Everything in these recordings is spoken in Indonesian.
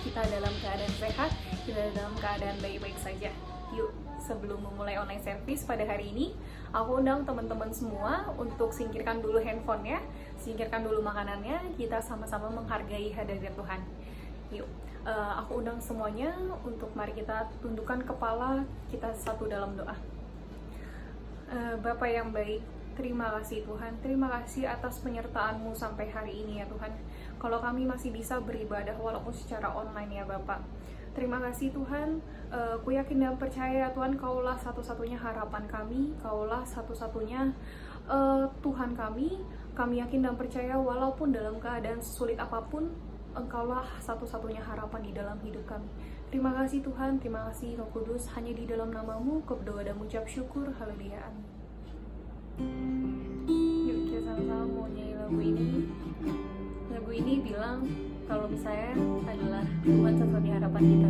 kita dalam keadaan sehat, kita dalam keadaan baik-baik saja. Yuk, sebelum memulai online service pada hari ini, aku undang teman-teman semua untuk singkirkan dulu handphonenya, singkirkan dulu makanannya, kita sama-sama menghargai hadirat Tuhan. Yuk, aku undang semuanya untuk mari kita tundukkan kepala, kita satu dalam doa. Bapa yang baik, terima kasih Tuhan, terima kasih atas penyertaan-Mu sampai hari ini ya Tuhan. Kalau kami masih bisa beribadah walaupun secara online ya Bapak. Terima kasih Tuhan, ku yakin dan percaya Tuhan, Kaulah satu-satunya harapan kami, Kaulah satu-satunya Tuhan kami. Kami yakin dan percaya walaupun dalam keadaan sulit apapun, Engkaulah satu-satunya harapan di dalam hidup kami. Terima kasih Tuhan, terima kasih Roh Kudus, hanya di dalam nama-Mu, ku berdoa dan mengucap syukur, haleluya, amin. Yuk kita sama-sama mau nyanyi lagu ini. Lagu ini bilang kalau misalnya adalah Tuhan satu-satunya harapan kita.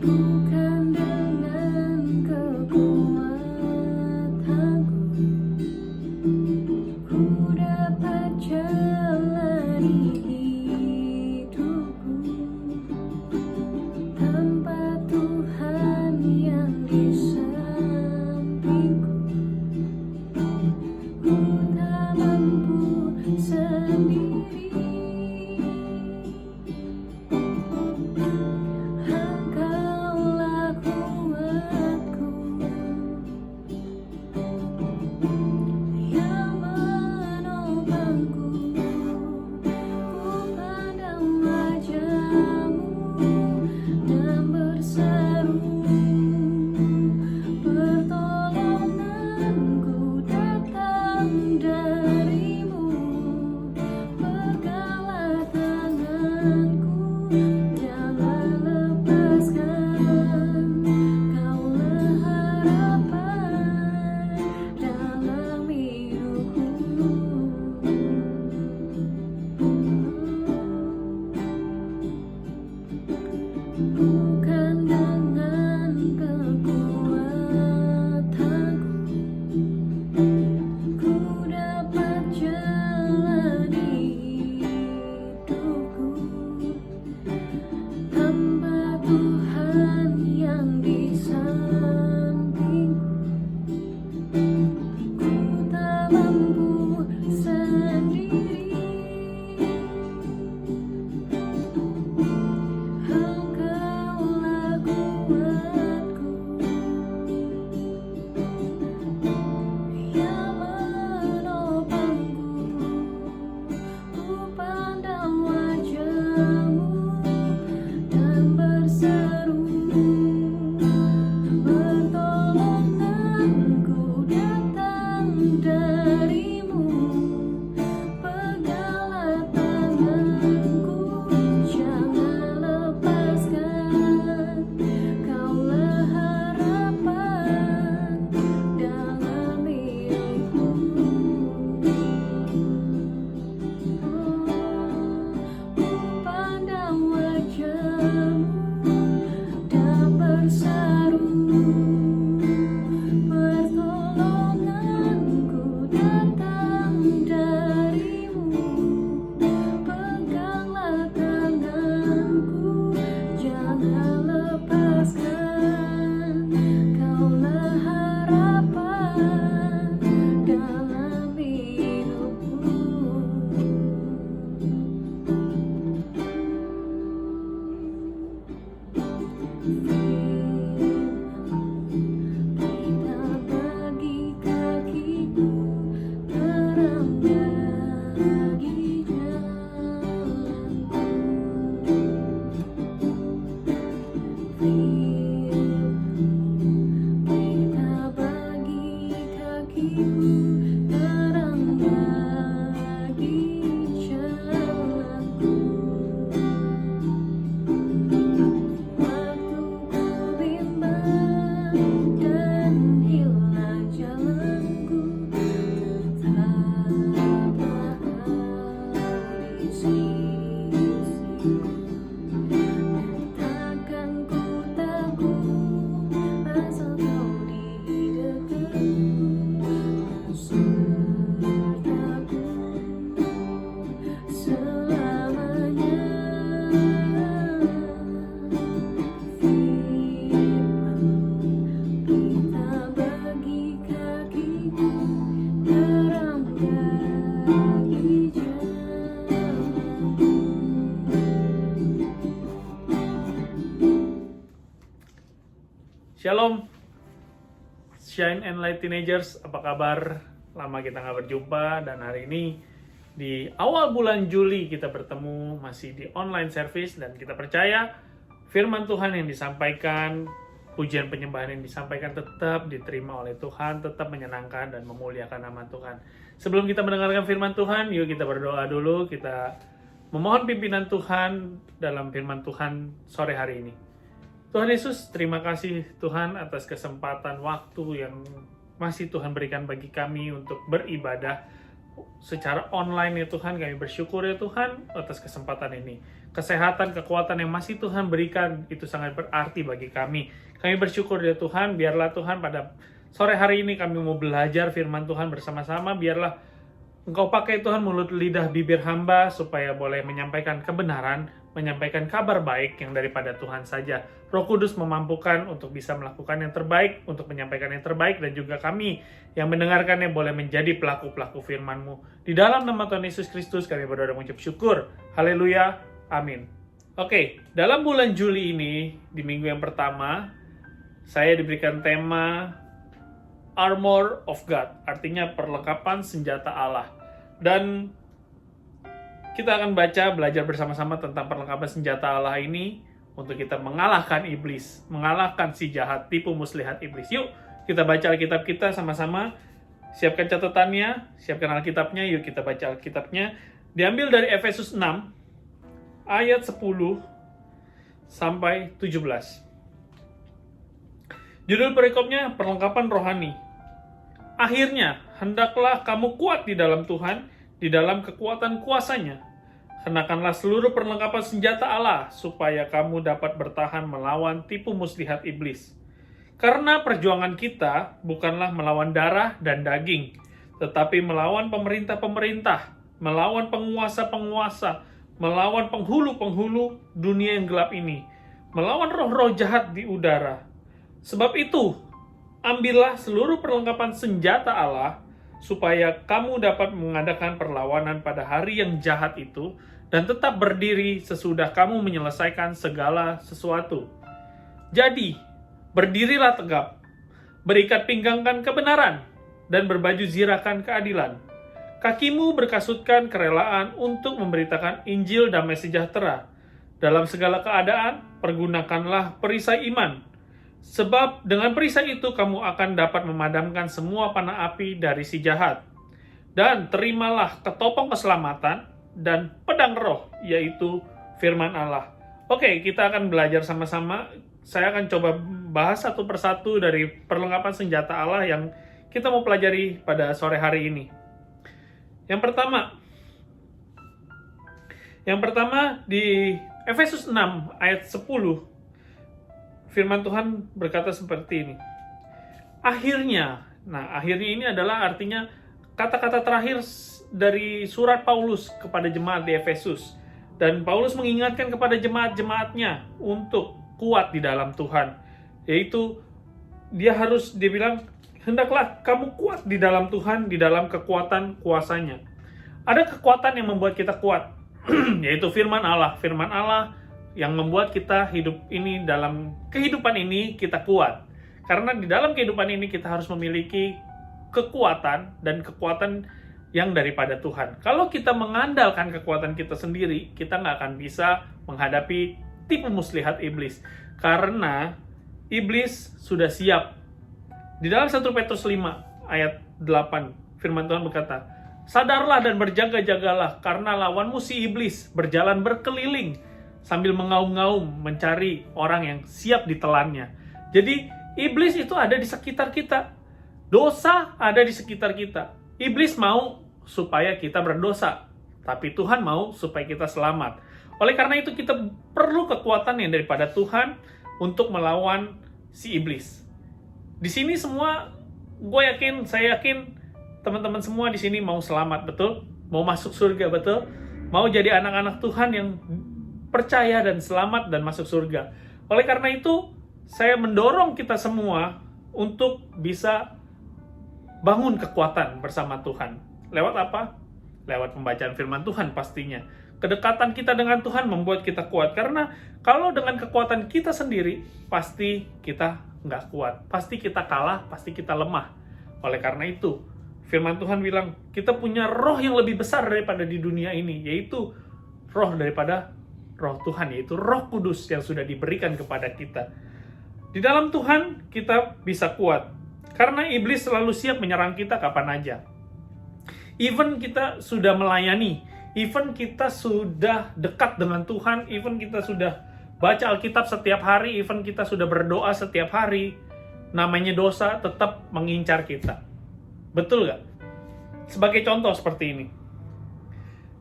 Bukan dengan kekuatanku ku dapat jalani hidupku tanpa Tuhan yang di sampingku. Ku tak mampu sendiri, Engkaulah kuatku yang menopangku. Ku pandang wajah-Mu dan berseru, pertolonganku datang dari-Mu. Peganglah tanganku, jangan lepaskan, Kaulah harapan dalam hidupku. Bukan dengan kekuatanku ku dapat jalani hidupku tanpa Tuhan yang di sampingku. Ku tak mampu sendiri, Engkaulah kuatku yang menopangku. Ku pandang wajah-Mu dan berseru, pertolonganku datang dari-Mu. Peganglah tanganku, jangan lepaskan, Kaulah harapan dalam hidupku. Ku pandang wajah-Mu dan berseru, pertolonganku datang dari-Mu. Peganglah tanganku, jangan lepaskan, Kaulah harapan dalam hidupku. Berita bagi kakiku, terang bagi jalanku. Berita bagi kakiku, terang bagi jalanku. Waktu Shalom, Shine and Light Teenagers, apa kabar? Lama kita nggak berjumpa, dan hari ini di awal bulan Juli kita bertemu masih di online service, dan kita percaya firman Tuhan yang disampaikan, pujian penyembahan yang disampaikan tetap diterima oleh Tuhan, tetap menyenangkan dan memuliakan nama Tuhan. Sebelum kita mendengarkan firman Tuhan, yuk kita berdoa dulu, kita memohon pimpinan Tuhan dalam firman Tuhan sore hari ini. Tuhan Yesus, terima kasih Tuhan atas kesempatan waktu yang masih Tuhan berikan bagi kami untuk beribadah secara online ya Tuhan. Kami bersyukur ya Tuhan atas kesempatan ini. Kesehatan, kekuatan yang masih Tuhan berikan itu sangat berarti bagi kami. Kami bersyukur ya Tuhan, biarlah Tuhan pada sore hari ini kami mau belajar firman Tuhan bersama-sama. Biarlah Engkau pakai Tuhan mulut lidah bibir hamba supaya boleh menyampaikan kebenaran, menyampaikan kabar baik yang daripada Tuhan saja. Roh Kudus memampukan untuk bisa melakukan yang terbaik, untuk menyampaikan yang terbaik, dan juga kami yang mendengarkannya boleh menjadi pelaku-pelaku firman-Mu. Di dalam nama Tuhan Yesus Kristus kami berdoa dan mengucap syukur. Haleluya. Amin. Oke, dalam bulan Juli ini, di minggu yang pertama, saya diberikan tema Armor of God, artinya perlengkapan senjata Allah. Dan kita akan belajar bersama-sama tentang perlengkapan senjata Allah ini untuk kita mengalahkan iblis, mengalahkan si jahat, tipu muslihat iblis. Yuk, kita baca Alkitab kita sama-sama. Siapkan catatannya, siapkan Alkitabnya, yuk kita baca Alkitabnya. Diambil dari Efesus 6, ayat 10 sampai 17. Judul perikopnya, perlengkapan rohani. Akhirnya, hendaklah kamu kuat di dalam Tuhan, di dalam kekuatan kuasa-Nya. Kenakanlah seluruh perlengkapan senjata Allah, supaya kamu dapat bertahan melawan tipu muslihat iblis. Karena perjuangan kita bukanlah melawan darah dan daging, tetapi melawan pemerintah-pemerintah, melawan penguasa-penguasa, melawan penghulu-penghulu dunia yang gelap ini, melawan roh-roh jahat di udara. Sebab itu, ambillah seluruh perlengkapan senjata Allah, supaya kamu dapat mengadakan perlawanan pada hari yang jahat itu, dan tetap berdiri sesudah kamu menyelesaikan segala sesuatu. Jadi, berdirilah tegap, berikat pinggangkan kebenaran, dan berbaju zirahkan keadilan. Kakimu berkasutkan kerelaan untuk memberitakan Injil damai sejahtera. Dalam segala keadaan, pergunakanlah perisai iman. Sebab dengan perisai itu kamu akan dapat memadamkan semua panah api dari si jahat. Dan terimalah ketopong keselamatan dan pedang roh, yaitu firman Allah. Oke, kita akan belajar sama-sama. Saya akan coba bahas satu persatu dari perlengkapan senjata Allah yang kita mau pelajari pada sore hari ini. Yang pertama di Efesus 6 ayat 10. Firman Tuhan berkata seperti ini. Akhirnya ini adalah artinya kata-kata terakhir dari surat Paulus kepada jemaat di Efesus. Dan Paulus mengingatkan kepada jemaat-jemaatnya untuk kuat di dalam Tuhan. Yaitu, dia bilang, hendaklah kamu kuat di dalam Tuhan, di dalam kekuatan kuasanya. Ada kekuatan yang membuat kita kuat, yaitu firman Allah. Firman Allah yang membuat kita hidup ini, dalam kehidupan ini kita kuat. Karena di dalam kehidupan ini kita harus memiliki kekuatan, dan kekuatan yang daripada Tuhan. Kalau kita mengandalkan kekuatan kita sendiri, kita nggak akan bisa menghadapi tipu muslihat iblis. Karena iblis sudah siap. Di dalam 1 Petrus 5 ayat 8, firman Tuhan berkata, sadarlah dan berjaga-jagalah, karena lawanmu si iblis berjalan berkeliling sambil mengaum-ngaum mencari orang yang siap ditelannya. Jadi, iblis itu ada di sekitar kita. Dosa ada di sekitar kita. Iblis mau supaya kita berdosa, tapi Tuhan mau supaya kita selamat. Oleh karena itu, kita perlu kekuatan yang daripada Tuhan untuk melawan si iblis. Di sini semua, saya yakin teman-teman semua di sini mau selamat, betul? Mau masuk surga, betul? Mau jadi anak-anak Tuhan yang percaya dan selamat dan masuk surga. Oleh karena itu, saya mendorong kita semua untuk bisa bangun kekuatan bersama Tuhan. Lewat apa? Lewat pembacaan firman Tuhan pastinya. Kedekatan kita dengan Tuhan membuat kita kuat. Karena kalau dengan kekuatan kita sendiri, pasti kita nggak kuat. Pasti kita kalah, pasti kita lemah. Oleh karena itu, firman Tuhan bilang, kita punya roh yang lebih besar daripada di dunia ini, yaitu roh daripada roh Tuhan, yaitu Roh Kudus yang sudah diberikan kepada kita. Di dalam Tuhan, kita bisa kuat. Karena iblis selalu siap menyerang kita kapan aja. Even kita sudah melayani, even kita sudah dekat dengan Tuhan, even kita sudah baca Alkitab setiap hari, even kita sudah berdoa setiap hari, namanya dosa tetap mengincar kita. Betul gak? Sebagai contoh seperti ini.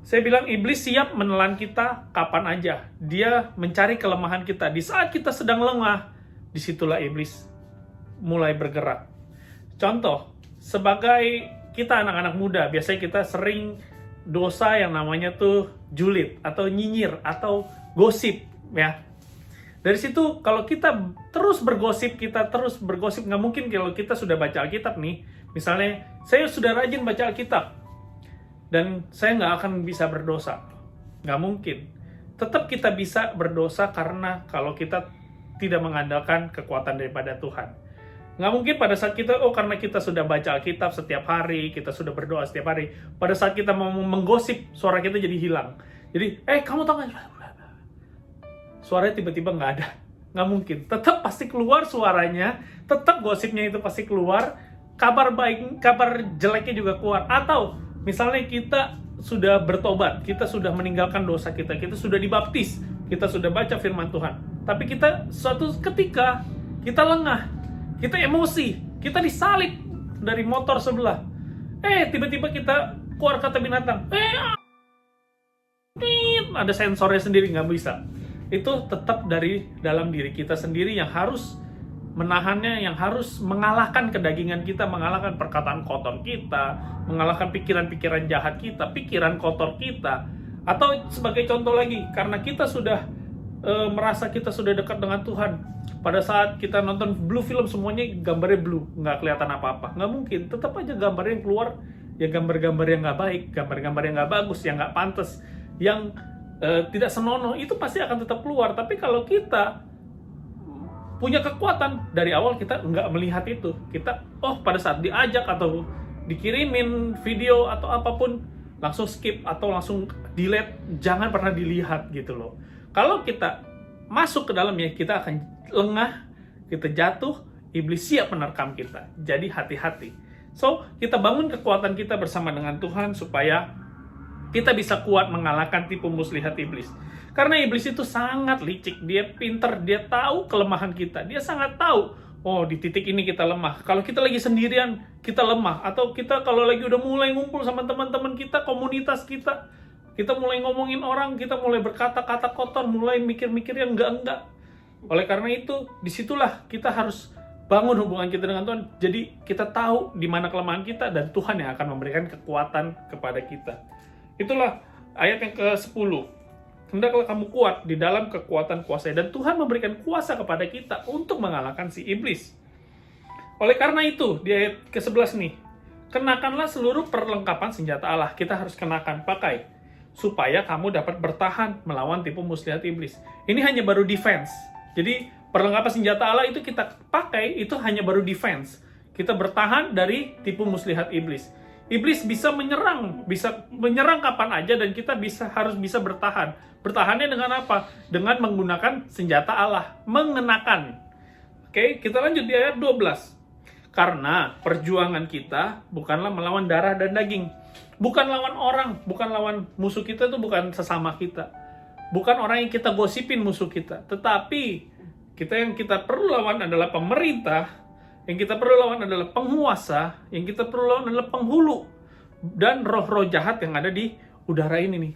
Saya bilang iblis siap menelan kita kapan aja. Dia mencari kelemahan kita. Di saat kita sedang lengah, disitulah iblis mulai bergerak. Contoh, sebagai kita anak-anak muda, biasanya kita sering dosa yang namanya tuh julid, atau nyinyir, atau gosip, ya. Dari situ, kalau kita terus bergosip, nggak mungkin kalau kita sudah baca Alkitab nih, misalnya, saya sudah rajin baca Alkitab, dan saya nggak akan bisa berdosa. Nggak mungkin. Tetap kita bisa berdosa karena kalau kita tidak mengandalkan kekuatan daripada Tuhan. Nggak mungkin pada saat kita, karena kita sudah baca Alkitab setiap hari, kita sudah berdoa setiap hari, pada saat kita mau menggosip, suara kita jadi hilang. Jadi, kamu tahu nggak? Suaranya tiba-tiba nggak ada. Nggak mungkin. Tetap pasti keluar suaranya, tetap gosipnya itu pasti keluar, kabar baik, kabar jeleknya juga keluar. Atau, misalnya kita sudah bertobat, kita sudah meninggalkan dosa kita sudah dibaptis, kita sudah baca firman Tuhan. Tapi kita suatu ketika, kita lengah, kita emosi, kita disalip dari motor sebelah. Tiba-tiba kita keluar kata binatang. Ada sensornya sendiri, nggak bisa. Itu tetap dari dalam diri kita sendiri yang harus menahannya, yang harus mengalahkan kedagingan kita, mengalahkan perkataan kotor kita, mengalahkan pikiran-pikiran jahat kita, pikiran kotor kita. Atau sebagai contoh lagi, karena kita sudah merasa kita sudah dekat dengan Tuhan, pada saat kita nonton blue film semuanya gambarnya blue, nggak kelihatan apa-apa. Nggak mungkin, tetap aja gambar yang keluar ya gambar-gambar yang nggak baik, gambar-gambar yang nggak bagus, yang nggak pantas, yang tidak senonoh, itu pasti akan tetap keluar. Tapi kalau kita punya kekuatan, dari awal kita nggak melihat itu, kita pada saat diajak atau dikirimin video atau apapun, langsung skip atau langsung delete, jangan pernah dilihat gitu loh. Kalau kita masuk ke dalamnya, kita akan lengah, kita jatuh, iblis siap menerkam kita. Jadi hati-hati. So, kita bangun kekuatan kita bersama dengan Tuhan supaya kita bisa kuat mengalahkan tipu muslihat iblis. Karena iblis itu sangat licik, dia pinter, dia tahu kelemahan kita. Dia sangat tahu, di titik ini kita lemah. Kalau kita lagi sendirian, kita lemah. Atau kita kalau lagi udah mulai ngumpul sama teman-teman kita, komunitas kita mulai ngomongin orang, kita mulai berkata-kata kotor, mulai mikir-mikir yang enggak-enggak. Oleh karena itu, disitulah kita harus bangun hubungan kita dengan Tuhan. Jadi kita tahu di mana kelemahan kita dan Tuhan yang akan memberikan kekuatan kepada kita. Itulah ayat yang ke-10. Hendaklah kamu kuat di dalam kekuatan kuasa-Nya, dan Tuhan memberikan kuasa kepada kita untuk mengalahkan si iblis. Oleh karena itu, di ayat ke-11 nih, kenakanlah seluruh perlengkapan senjata Allah. Kita harus kenakan, pakai, supaya kamu dapat bertahan melawan tipu muslihat iblis. Ini hanya baru defense. Jadi perlengkapan senjata Allah itu kita pakai, itu hanya baru defense. Kita bertahan dari tipu muslihat iblis. Iblis bisa menyerang kapan aja, dan kita harus bisa bertahan. Bertahannya dengan apa? Dengan menggunakan senjata Allah, mengenakan. Oke, kita lanjut di ayat 12. Karena perjuangan kita bukanlah melawan darah dan daging. Bukan lawan orang, bukan lawan musuh kita, itu bukan sesama kita. Bukan orang yang kita gosipin musuh kita. Tetapi yang kita perlu lawan adalah pemerintah, yang kita perlu lawan adalah penguasa, yang kita perlu lawan adalah penghulu, dan roh-roh jahat yang ada di udara ini nih,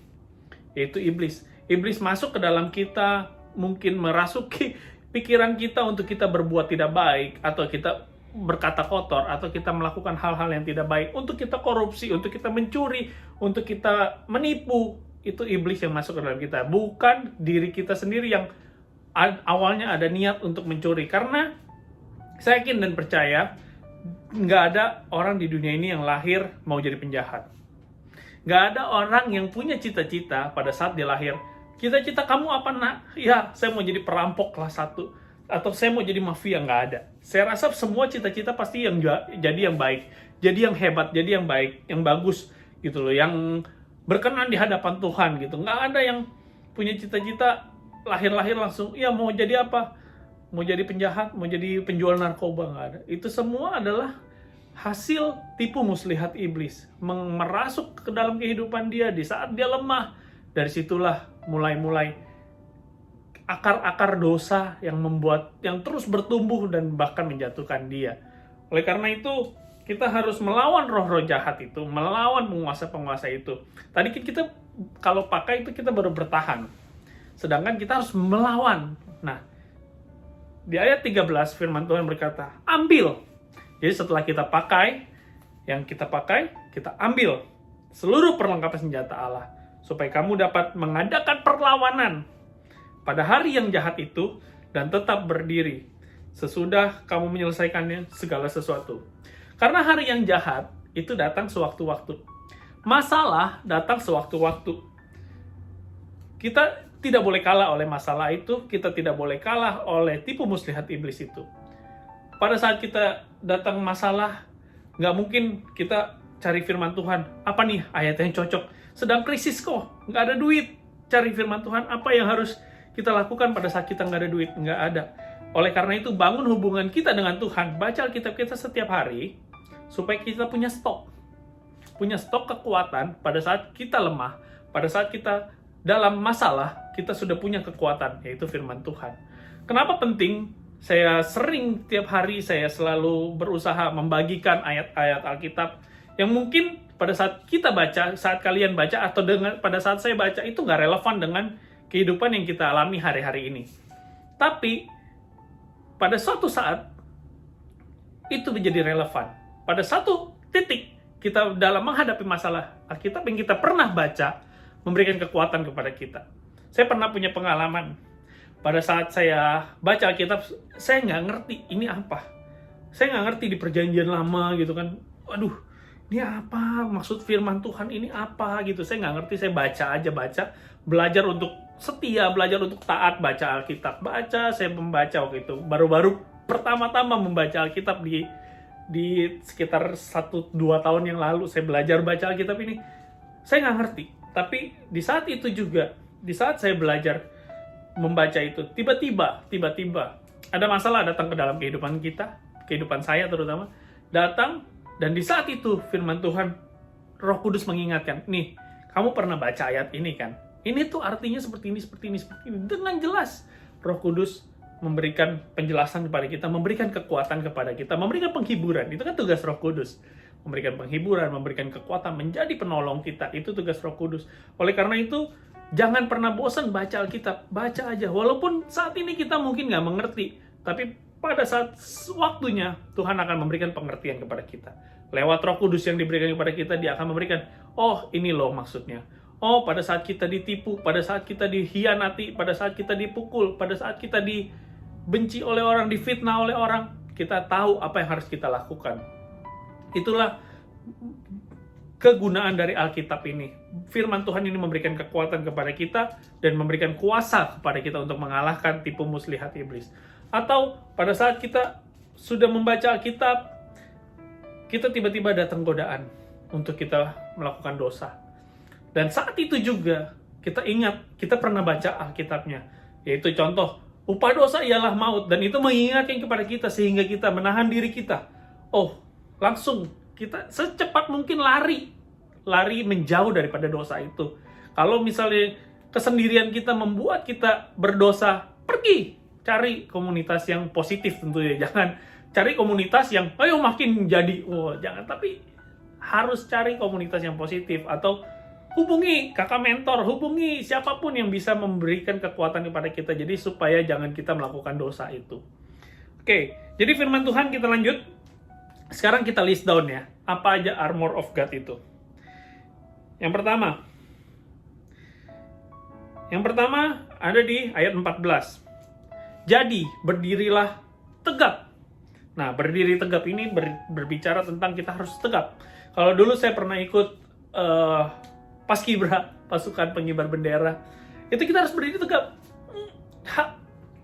yaitu iblis. Iblis masuk ke dalam kita, mungkin merasuki pikiran kita untuk kita berbuat tidak baik, atau kita berkata kotor, atau kita melakukan hal-hal yang tidak baik, untuk kita korupsi, untuk kita mencuri, untuk kita menipu. Itu iblis yang masuk ke dalam kita, bukan diri kita sendiri yang awalnya ada niat untuk mencuri. Karena saya yakin dan percaya nggak ada orang di dunia ini yang lahir mau jadi penjahat. Nggak ada orang yang punya cita-cita pada saat dia lahir. Cita-cita kamu apa, nak? Ya, saya mau jadi perampok kelas 1. Atau saya mau jadi mafia. Nggak ada. Saya rasa semua cita-cita pasti jadi yang baik. Jadi yang hebat, jadi yang baik, yang bagus gitu loh. Yang berkenan di hadapan Tuhan gitu. Nggak ada yang punya cita-cita lahir-lahir langsung, ya mau jadi apa? Mau jadi penjahat, mau jadi penjual narkoba. Nggak ada. Itu semua adalah hasil tipu muslihat iblis, merasuk ke dalam kehidupan dia di saat dia lemah. Dari situlah mulai akar-akar dosa yang terus bertumbuh dan bahkan menjatuhkan dia. Oleh karena itu, kita harus melawan roh-roh jahat itu, melawan penguasa-penguasa itu. Tadi kita kalau pakai itu kita baru bertahan. Sedangkan kita harus melawan. Nah, di ayat 13 firman Tuhan berkata, ambil. Jadi setelah kita pakai, kita ambil seluruh perlengkapan senjata Allah, supaya kamu dapat mengadakan perlawanan pada hari yang jahat itu, dan tetap berdiri sesudah kamu menyelesaikannya segala sesuatu. Karena hari yang jahat itu datang sewaktu-waktu. Masalah datang sewaktu-waktu. Kita tidak boleh kalah oleh masalah itu, kita tidak boleh kalah oleh tipu muslihat iblis itu. Pada saat kita datang masalah, nggak mungkin kita cari firman Tuhan. Apa nih ayat yang cocok? Sedang krisis kok, nggak ada duit. Cari firman Tuhan, apa yang harus kita lakukan pada saat kita nggak ada duit? Nggak ada. Oleh karena itu, bangun hubungan kita dengan Tuhan. Baca Alkitab kita setiap hari, supaya kita punya stok. Punya stok kekuatan pada saat kita lemah, pada saat kita dalam masalah, kita sudah punya kekuatan, yaitu firman Tuhan. Kenapa penting? Saya sering tiap hari saya selalu berusaha membagikan ayat-ayat Alkitab yang mungkin pada saat kita baca, saat kalian baca, atau pada saat saya baca itu nggak relevan dengan kehidupan yang kita alami hari-hari ini. Tapi pada suatu saat itu menjadi relevan. Pada satu titik kita dalam menghadapi masalah, Alkitab yang kita pernah baca memberikan kekuatan kepada kita. Saya pernah punya pengalaman. Pada saat saya baca Alkitab, saya nggak ngerti ini apa. Saya nggak ngerti di perjanjian lama gitu kan. Waduh, ini apa? Maksud firman Tuhan ini apa gitu. Saya nggak ngerti, saya baca. Belajar untuk setia, belajar untuk taat baca Alkitab. Saya membaca waktu itu. Baru-baru pertama-tama membaca Alkitab di sekitar 1-2 tahun yang lalu. Saya belajar baca Alkitab ini. Saya nggak ngerti. Tapi di saat itu juga, di saat saya belajar membaca itu, tiba-tiba ada masalah datang ke dalam kehidupan kita, kehidupan saya terutama, datang, dan di saat itu firman Tuhan, Roh Kudus mengingatkan, nih, kamu pernah baca ayat ini kan? Ini tuh artinya seperti ini. Dengan jelas, Roh Kudus memberikan penjelasan kepada kita, memberikan kekuatan kepada kita, memberikan penghiburan. Itu kan tugas Roh Kudus. Memberikan penghiburan, memberikan kekuatan, menjadi penolong kita. Itu tugas Roh Kudus. Oleh karena itu, jangan pernah bosan baca Alkitab, baca aja. Walaupun saat ini kita mungkin nggak mengerti, tapi pada saat waktunya Tuhan akan memberikan pengertian kepada kita. Lewat Roh Kudus yang diberikan kepada kita, Dia akan memberikan, oh ini loh maksudnya. Oh pada saat kita ditipu, pada saat kita dihianati, pada saat kita dipukul, pada saat kita dibenci oleh orang, difitnah oleh orang, kita tahu apa yang harus kita lakukan. Itulah kegunaan dari Alkitab ini. Firman Tuhan ini memberikan kekuatan kepada kita dan memberikan kuasa kepada kita untuk mengalahkan tipu muslihat iblis. Atau pada saat kita sudah membaca Alkitab, kita tiba-tiba datang godaan untuk kita melakukan dosa. Dan saat itu juga kita ingat, kita pernah baca Alkitabnya. Yaitu contoh, upah dosa ialah maut. Dan itu mengingatkan kepada kita sehingga kita menahan diri kita. Oh, langsung kita secepat mungkin lari menjauh daripada dosa itu. Kalau misalnya kesendirian kita membuat kita berdosa, pergi cari komunitas yang positif tentunya. Jangan cari komunitas yang ayo makin jadi. Oh, jangan, tapi harus cari komunitas yang positif, atau hubungi kakak mentor, hubungi siapapun yang bisa memberikan kekuatan kepada kita, jadi supaya jangan kita melakukan dosa itu. Oke, jadi firman Tuhan kita lanjut. Sekarang kita list down ya, apa aja armor of God itu. Yang pertama ada di ayat 14. Jadi, berdirilah tegap. Nah, berdiri tegap ini berbicara tentang kita harus tegap. Kalau dulu saya pernah ikut paskibra, pasukan pengibar bendera, itu kita harus berdiri tegap.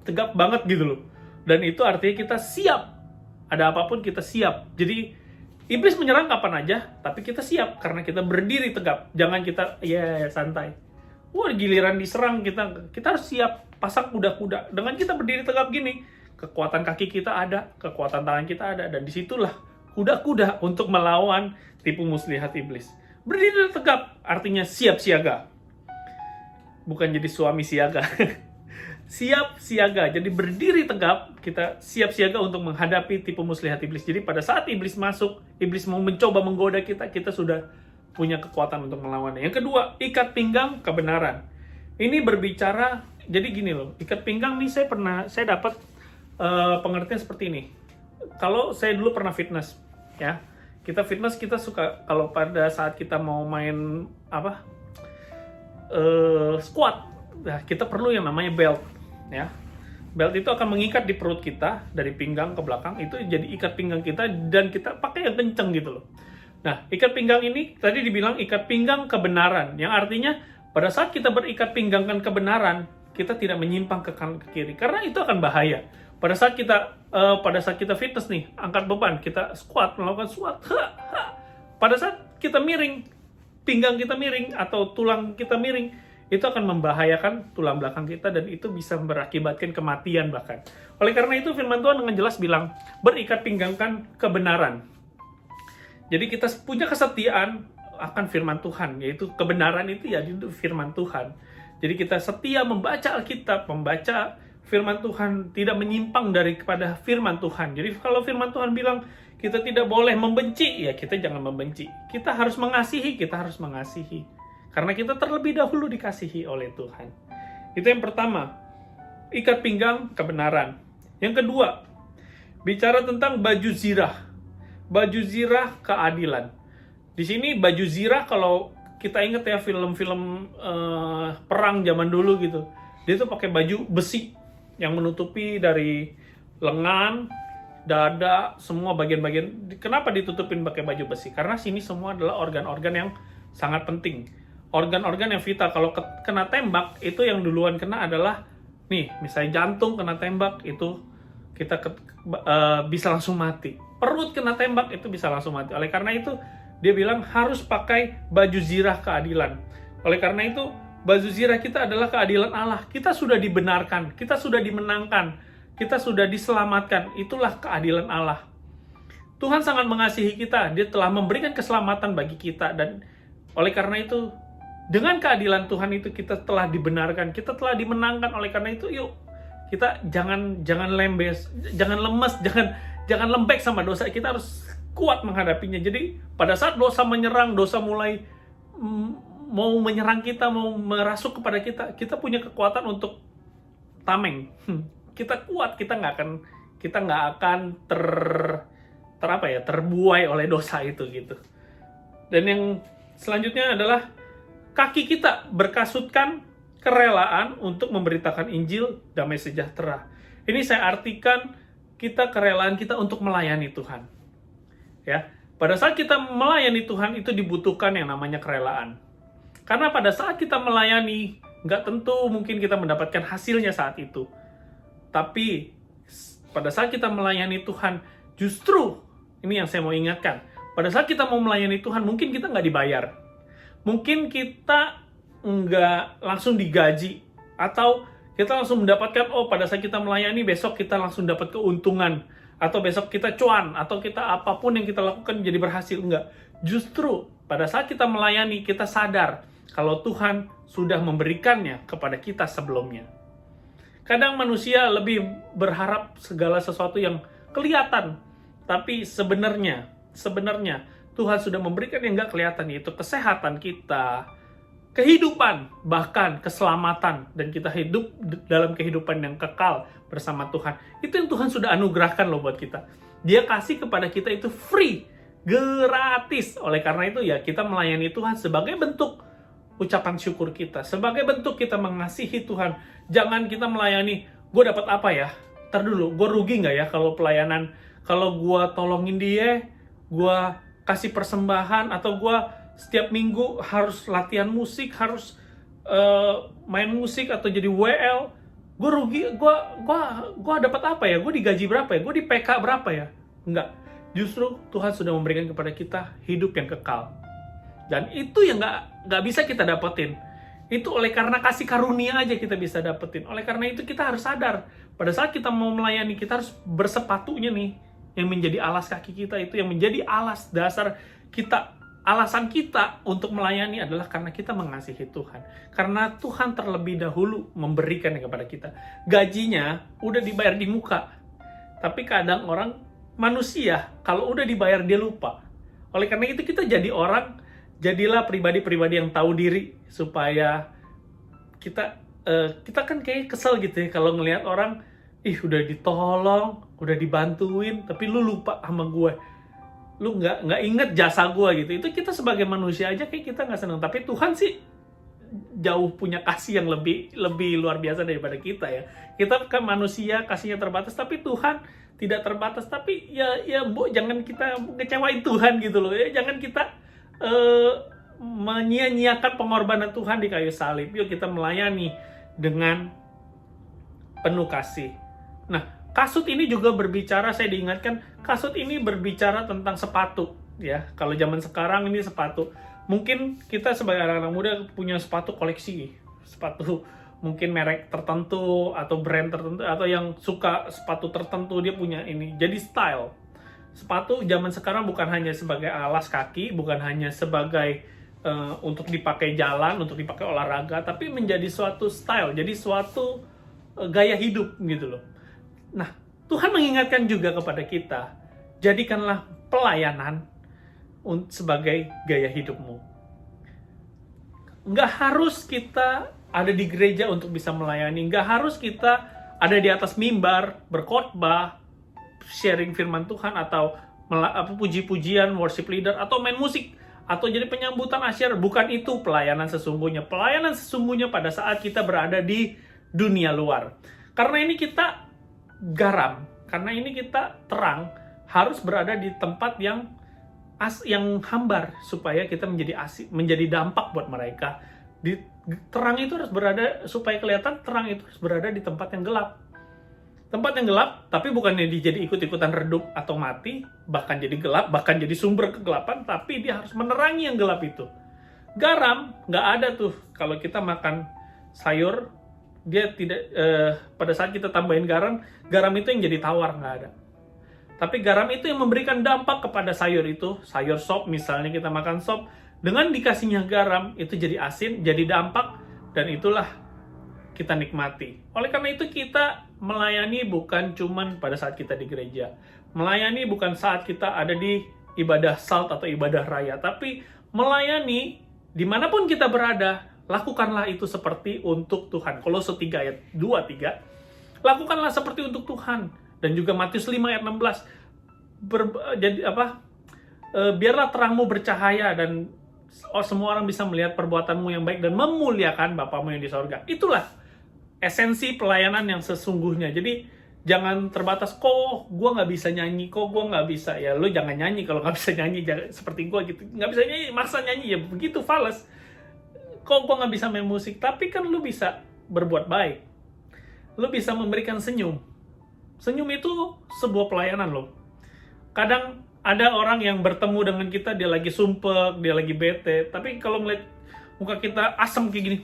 Tegap banget gitu loh. Dan itu artinya kita siap. Ada apapun kita siap. Jadi iblis menyerang kapan aja, tapi kita siap karena kita berdiri tegap. Jangan kita santai. Wah, giliran diserang kita harus siap, pasang kuda-kuda. Dengan kita berdiri tegap gini, kekuatan kaki kita ada, kekuatan tangan kita ada, dan disitulah kuda-kuda untuk melawan tipu muslihat iblis. Berdiri tegap artinya siap siaga. Bukan jadi suami siaga. Siap siaga. Jadi berdiri tegap, kita siap siaga untuk menghadapi tipu muslihat iblis. Jadi pada saat iblis masuk, iblis mau mencoba menggoda kita, kita sudah punya kekuatan untuk melawannya. Yang kedua, ikat pinggang kebenaran. Ini berbicara, jadi gini loh, ikat pinggang nih saya dapat pengertian seperti ini. Kalau saya dulu pernah fitness, ya, kita fitness kita suka kalau pada saat kita mau main squat, nah, kita perlu yang namanya belt, ya. Belt itu akan mengikat di perut kita dari pinggang ke belakang, itu jadi ikat pinggang kita dan kita pakai yang kenceng gitu loh. Nah, ikat pinggang ini tadi dibilang ikat pinggang kebenaran, yang artinya pada saat kita berikat pinggangkan kebenaran, kita tidak menyimpang ke kanan ke kiri karena itu akan bahaya. Pada saat kita fitness nih, angkat beban, kita squat, melakukan squat, pada saat kita miring, pinggang kita miring atau tulang kita miring, itu akan membahayakan tulang belakang kita dan itu bisa berakibatkan kematian bahkan. Oleh karena itu firman Tuhan dengan jelas bilang, berikat pinggangkan kebenaran. Jadi kita punya kesetiaan akan firman Tuhan, yaitu kebenaran itu ya itu firman Tuhan. Jadi kita setia membaca Alkitab, membaca firman Tuhan, tidak menyimpang daripada firman Tuhan. Jadi kalau firman Tuhan bilang kita tidak boleh membenci, ya kita jangan membenci. Kita harus mengasihi, Karena kita terlebih dahulu dikasihi oleh Tuhan. Itu yang pertama, ikat pinggang kebenaran. Yang kedua, bicara tentang baju zirah. Baju zirah keadilan. Di sini baju zirah, kalau kita ingat ya film-film perang zaman dulu gitu, dia tuh pakai baju besi yang menutupi dari lengan, dada, semua bagian-bagian. Kenapa ditutupin pakai baju besi? Karena sini semua adalah organ-organ yang sangat penting. Organ-organ yang vital. Kalau kena tembak, itu yang duluan kena adalah, nih, misalnya jantung kena tembak, itu kita bisa langsung mati. Perut kena tembak, itu bisa langsung mati. Oleh karena itu, dia bilang harus pakai baju zirah keadilan. Oleh karena itu, baju zirah kita adalah keadilan Allah. Kita sudah dibenarkan, kita sudah dimenangkan, kita sudah diselamatkan. Itulah keadilan Allah. Tuhan sangat mengasihi kita. Dia telah memberikan keselamatan bagi kita. Dan oleh karena itu, dengan keadilan Tuhan itu kita telah dibenarkan, kita telah dimenangkan. Oleh karena itu, yuk kita jangan lembes, jangan lemes, jangan lembek sama dosa. Kita harus kuat menghadapinya. Jadi pada saat dosa menyerang, dosa mulai mau menyerang kita, mau merasuk kepada kita, kita punya kekuatan untuk tameng. Kita kuat, kita nggak akan terbuai oleh dosa itu gitu. Dan yang selanjutnya adalah kaki kita berkasutkan kerelaan untuk memberitakan Injil damai sejahtera. Ini saya artikan kerelaan kita untuk melayani Tuhan. Ya, pada saat kita melayani Tuhan itu dibutuhkan yang namanya kerelaan. Karena pada saat kita melayani, nggak tentu mungkin kita mendapatkan hasilnya saat itu. Tapi pada saat kita melayani Tuhan, justru ini yang saya mau ingatkan. Pada saat kita mau melayani Tuhan, mungkin kita nggak dibayar. Mungkin kita nggak langsung digaji. Atau kita langsung mendapatkan, pada saat kita melayani, besok kita langsung dapat keuntungan. Atau besok kita cuan. Atau kita apapun yang kita lakukan jadi berhasil. Enggak. Justru pada saat kita melayani, kita sadar kalau Tuhan sudah memberikannya kepada kita sebelumnya. Kadang manusia lebih berharap segala sesuatu yang kelihatan. Tapi sebenarnya Tuhan sudah memberikan yang nggak kelihatan, yaitu kesehatan kita, kehidupan, bahkan keselamatan. Dan kita hidup dalam kehidupan yang kekal bersama Tuhan. Itu yang Tuhan sudah anugerahkan loh buat kita. Dia kasih kepada kita itu free, gratis. Oleh karena itu ya kita melayani Tuhan sebagai bentuk ucapan syukur kita. Sebagai bentuk kita mengasihi Tuhan. Jangan kita melayani, gue dapat apa ya? Ntar dulu, gue rugi nggak ya kalau pelayanan? Kalau gue tolongin dia, gue kasih persembahan, atau gue setiap minggu harus latihan musik, harus main musik atau jadi WL, gue rugi, gue dapat apa ya? Gue digaji berapa ya? Gue di PK berapa ya? Enggak. Justru Tuhan sudah memberikan kepada kita hidup yang kekal. Dan itu yang nggak bisa kita dapetin. Itu oleh karena kasih karunia aja kita bisa dapetin. Oleh karena itu kita harus sadar, pada saat kita mau melayani, kita harus bersepatunya nih, yang menjadi alas kaki kita itu, yang menjadi alas dasar kita, alasan kita untuk melayani adalah karena kita mengasihi Tuhan. Karena Tuhan terlebih dahulu memberikan kepada kita. Gajinya udah dibayar di muka. Tapi kadang orang, manusia, kalau udah dibayar dia lupa. Oleh karena itu kita jadilah pribadi-pribadi yang tahu diri, supaya kita kan kayak kesel gitu ya kalau ngelihat orang, udah ditolong, udah dibantuin, tapi lu lupa sama gue, lu nggak inget jasa gue gitu. Itu kita sebagai manusia aja kayak kita nggak seneng. Tapi Tuhan sih jauh punya kasih yang lebih luar biasa daripada kita ya. Kita kan manusia, kasihnya terbatas, tapi Tuhan tidak terbatas. Tapi ya jangan kita ngecewain Tuhan gitu loh ya. Jangan kita menyia-nyiakan pengorbanan Tuhan di kayu salib. Yuk kita melayani dengan penuh kasih. Nah, kasut ini juga berbicara, saya diingatkan, kasut ini berbicara tentang sepatu ya. Kalau zaman sekarang ini sepatu. Mungkin kita sebagai anak-anak muda punya sepatu koleksi, sepatu mungkin merek tertentu atau brand tertentu, atau yang suka sepatu tertentu dia punya ini. Jadi style. Sepatu zaman sekarang bukan hanya sebagai alas kaki, bukan hanya sebagai untuk dipakai jalan, untuk dipakai olahraga, tapi menjadi suatu style, jadi suatu gaya hidup gitu loh. Nah, Tuhan mengingatkan juga kepada kita, jadikanlah pelayanan sebagai gaya hidupmu. Nggak harus kita ada di gereja untuk bisa melayani, nggak harus kita ada di atas mimbar, berkhotbah, sharing firman Tuhan, atau puji-pujian, worship leader, atau main musik, atau jadi penyambutan asyar. Bukan itu pelayanan sesungguhnya. Pelayanan sesungguhnya pada saat kita berada di dunia luar. Karena ini kita garam, karena ini kita terang, harus berada di tempat yang hambar, supaya kita menjadi dampak buat mereka. Terang itu harus berada, supaya kelihatan, terang itu harus berada di tempat yang gelap. Tempat yang gelap, tapi bukannya dia jadi ikut-ikutan redup atau mati, bahkan jadi gelap, bahkan jadi sumber kegelapan, tapi dia harus menerangi yang gelap itu. Garam, nggak ada tuh. Kalau kita makan sayur, dia tidak, pada saat kita tambahin garam itu yang jadi tawar, nggak ada. Tapi garam itu yang memberikan dampak kepada sayur itu. Sayur sop, misalnya kita makan sop, dengan dikasihnya garam, itu jadi asin, jadi dampak, dan itulah kita nikmati. Oleh karena itu kita melayani bukan cuman pada saat kita di gereja. Melayani bukan saat kita ada di ibadah salt atau ibadah raya. Tapi melayani dimanapun kita berada, lakukanlah itu seperti untuk Tuhan. Kolose 3 ayat 2-3. Lakukanlah seperti untuk Tuhan. Dan juga Matius 5 ayat 16. Biarlah terangmu bercahaya dan semua orang bisa melihat perbuatanmu yang baik dan memuliakan Bapamu yang di sorga. Itulah esensi pelayanan yang sesungguhnya. Jadi jangan terbatas, kok gue nggak bisa nyanyi, kok gue nggak bisa. Ya lu jangan nyanyi kalau nggak bisa nyanyi, seperti gue gitu. Nggak bisa nyanyi, maksa nyanyi, ya begitu, fals. Kok gue nggak bisa main musik, tapi kan lu bisa berbuat baik. Lu bisa memberikan senyum. Senyum itu sebuah pelayanan loh. Kadang ada orang yang bertemu dengan kita, dia lagi sumpek, dia lagi bete. Tapi kalau melihat muka kita asem kayak gini,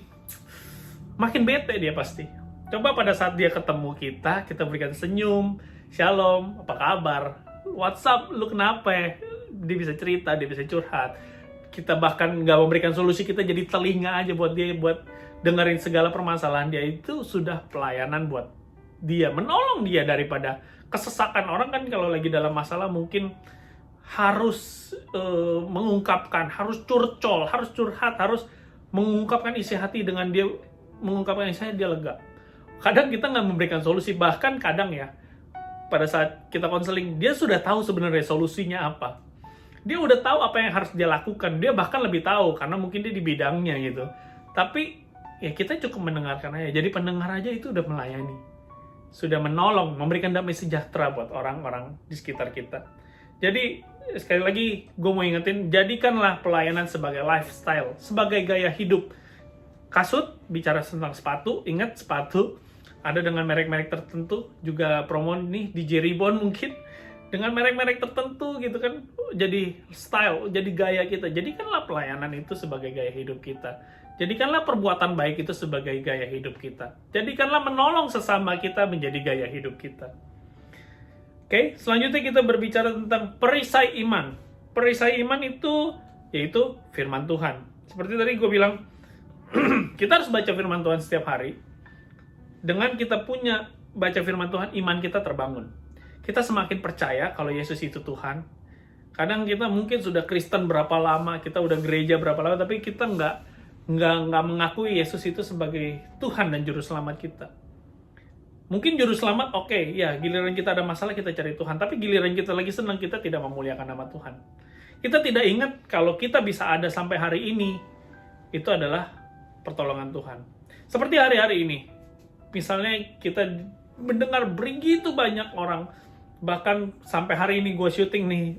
makin bete dia pasti. Coba pada saat dia ketemu kita berikan senyum, shalom, apa kabar, WhatsApp, lu kenapa? Dia bisa cerita, dia bisa curhat. Kita bahkan nggak memberikan solusi, kita jadi telinga aja buat dia, buat dengerin segala permasalahan dia. Itu sudah pelayanan buat dia, menolong dia daripada kesesakan. Orang kan kalau lagi dalam masalah mungkin harus mengungkapkan, harus curcol, harus curhat, harus mengungkapkan isi hati. Dengan dia mengungkapkan saya, dia lega. Kadang kita nggak memberikan solusi, bahkan kadang ya pada saat kita konseling, dia sudah tahu sebenarnya solusinya apa. Dia udah tahu apa yang harus dia lakukan, dia bahkan lebih tahu karena mungkin dia di bidangnya gitu. Tapi ya kita cukup mendengarkan aja. Jadi pendengar aja itu udah melayani, sudah menolong, memberikan damai sejahtera buat orang-orang di sekitar kita. Jadi sekali lagi gue mau ingetin, jadikanlah pelayanan sebagai lifestyle, sebagai gaya hidup. Kasut, bicara tentang sepatu, ingat sepatu ada dengan merek-merek tertentu, juga promo nih di Jeribon mungkin dengan merek-merek tertentu gitu kan, jadi style, jadi gaya kita. Jadikanlah pelayanan itu sebagai gaya hidup kita. Jadikanlah perbuatan baik itu sebagai gaya hidup kita. Jadikanlah menolong sesama kita menjadi gaya hidup kita. Oke, selanjutnya kita berbicara tentang perisai iman. Perisai iman itu yaitu firman Tuhan. Seperti tadi gue bilang, kita harus baca firman Tuhan setiap hari. Dengan kita punya baca firman Tuhan, iman kita terbangun. Kita semakin percaya kalau Yesus itu Tuhan. Kadang kita mungkin sudah Kristen berapa lama, kita udah gereja berapa lama, tapi kita nggak mengakui Yesus itu sebagai Tuhan dan Juru Selamat kita. Mungkin Juru Selamat, oke, ya giliran kita ada masalah kita cari Tuhan, tapi giliran kita lagi senang kita tidak memuliakan nama Tuhan. Kita tidak ingat kalau kita bisa ada sampai hari ini, itu adalah pertolongan Tuhan. Seperti hari-hari ini, misalnya kita mendengar begitu banyak orang, bahkan sampai hari ini gue syuting nih,